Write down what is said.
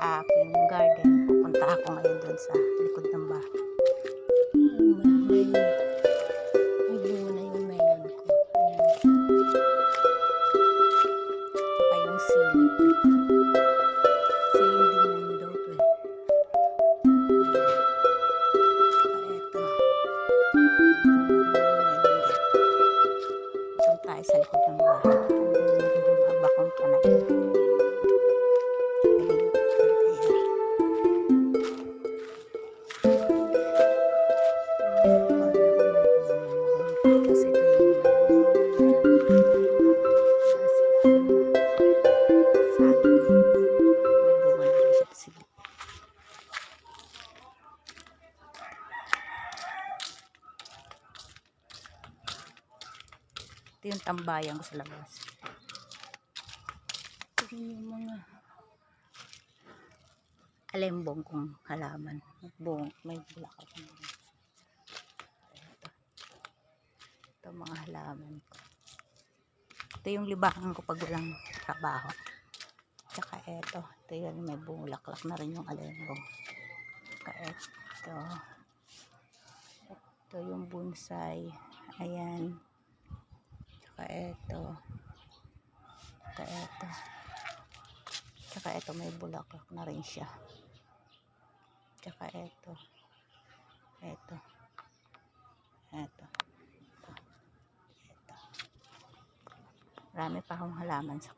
sa aking garden. Pupunta ako ngayon dun sa likod ng bahay. May bunga na yung melon ko. Saka yung sili ko. Siling demonyo daw to eh. Saka eto. Doon tayo sa likod ng bahay. Andun yung abakong panay. Kasi ito yung ito yung tambayan ko sa labas. Ito yung mga alembong kong halaman. May bulaklak. Ito mga halaman ko. Ito yung libangan ko pag walang trabaho. Tsaka ito yun, may bulaklak na rin yung alembong. Tsaka ito yung bonsai. Ayan. Tsaka ito may bulaklak na rin siya. Tsaka ito. Marami pa akong halaman sa